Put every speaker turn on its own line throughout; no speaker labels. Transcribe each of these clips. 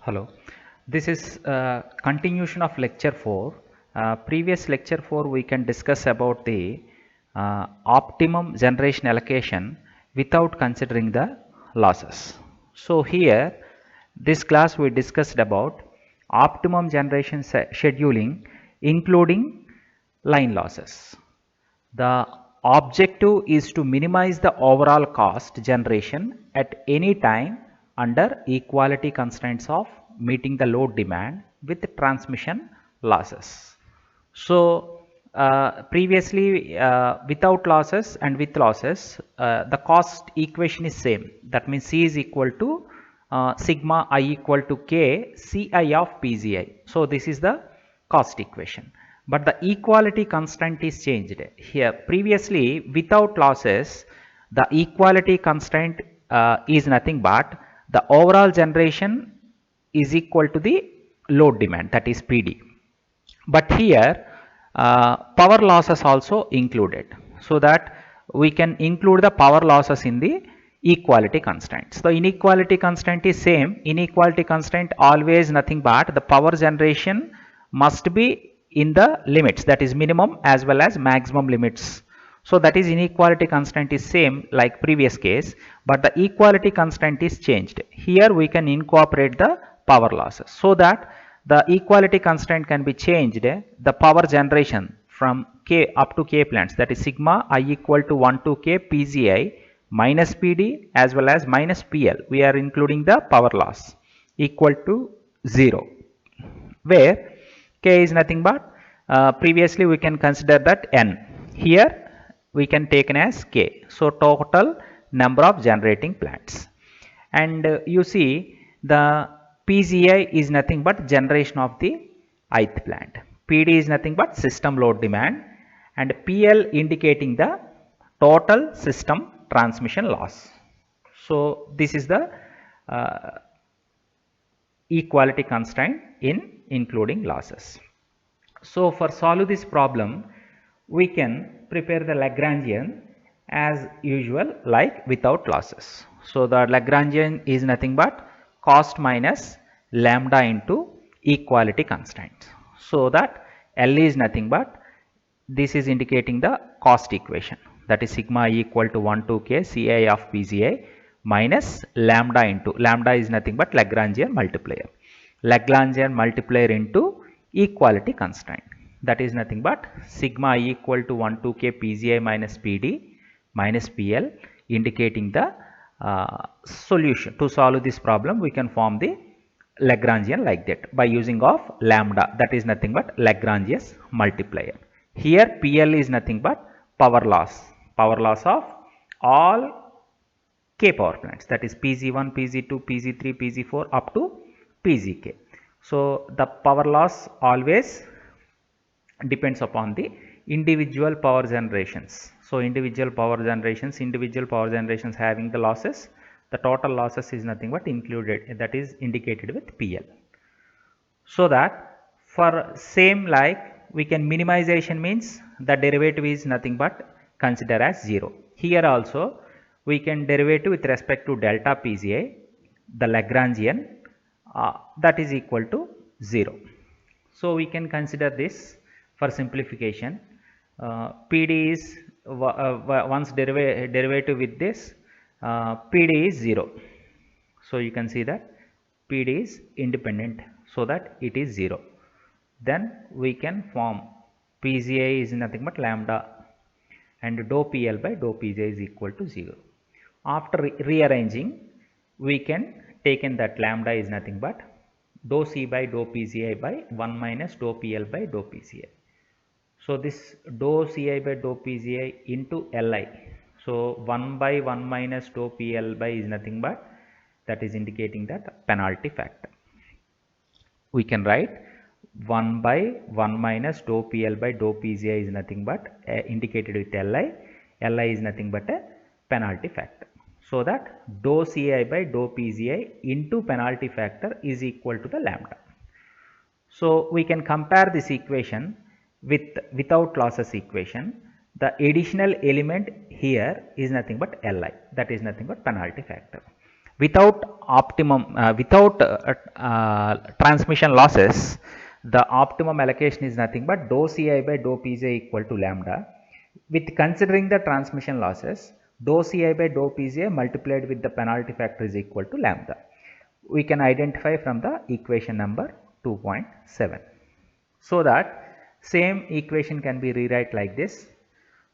Hello, this is continuation of lecture 4. Previous lecture 4 we can discuss about the optimum generation allocation without considering the losses. So here this class we discussed about optimum generation scheduling including line losses. The objective is to minimize the overall cost generation at any time under equality constraints of meeting the load demand with transmission losses. So previously without losses and with losses, the cost equation is same. That means C is equal to sigma I equal to K Ci of PGI. So this is the cost equation. But the equality constant is changed here. Previously without losses, the equality constant is nothing but the overall generation is equal to the load demand, that is PD. But here power losses also included, so that we can include the power losses in the equality constraint. So inequality constant is same. Inequality constant always nothing but the power generation must be in the limits, that is minimum as well as maximum limits. So that is inequality constant is same like previous case, but the equality constant is changed. Here we can incorporate the power losses, so that the equality constant can be changed. The power generation from K up to K plants, that is sigma I equal to 1 to K PGI minus PD as well as minus PL. We are including the power loss equal to 0, where K is nothing but previously we can consider that N. Here we can take it as K. So total number of generating plants. And you see the PGI is nothing but generation of the ith plant. PD is nothing but system load demand, and PL indicating the total system transmission loss. So this is the equality constraint in including losses. So for solve this problem, we can prepare the Lagrangian as usual like without losses. So the Lagrangian is nothing but cost minus lambda into equality constraint. So that L is nothing but this is indicating the cost equation, that is sigma I equal to 1 to K Ci of PGI minus lambda into, lambda is nothing but Lagrangian multiplier. Lagrangian multiplier into equality constraint, that is nothing but sigma I equal to 1 to K PGI minus PD minus PL, indicating the solution. To solve this problem we can form the Lagrangian like that by using of lambda, that is nothing but Lagrangian multiplier. Here PL is nothing but power loss of all K power plants, that is PG1, PG2, PG3, PG4 up to PGK. So the power loss always depends upon the individual power generations. So individual power generations having the losses, the total losses is nothing but included, that is indicated with PL. So that for same like we can minimization means the derivative is nothing but consider as 0. Here also we can derivative with respect to delta PGI, the Lagrangian that is equal to 0. So we can consider this for simplification. PD is once derivative with this PD is 0. So you can see that PD is independent, so that it is 0. Then we can form PGI is nothing but lambda and dou PL by dou PGI is equal to 0. After rearranging, we can take in that lambda is nothing but dou C by dou PGI by 1 minus dou PL by dou PGI. So this dou Ci by dou PGI into Li. So 1 by 1 minus dou PL by is nothing but, that is indicating that penalty factor. We can write 1 by 1 minus dou PL by dou PGI is nothing but indicated with Li. Li is nothing but a penalty factor. So that dou Ci by dou PGI into penalty factor is equal to the lambda. So we can compare this equation with without losses equation. The additional element here is nothing but Li, that is nothing but penalty factor. Without optimum without transmission losses, the optimum allocation is nothing but dou Ci by dou Pj equal to lambda. With considering the transmission losses, dou Ci by dou Pj multiplied with the penalty factor is equal to lambda. We can identify from the equation number 2.7. So that same equation can be rewrite like this.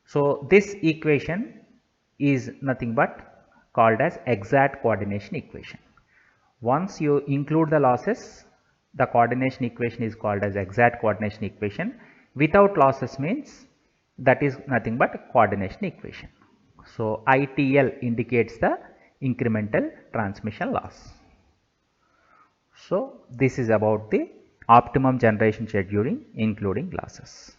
So this equation is nothing but called as exact coordination equation. Once you include the losses, the coordination equation is called as exact coordination equation. Without losses means that is nothing but coordination equation. So ITL indicates the incremental transmission loss. So this is about the optimum generation scheduling including losses.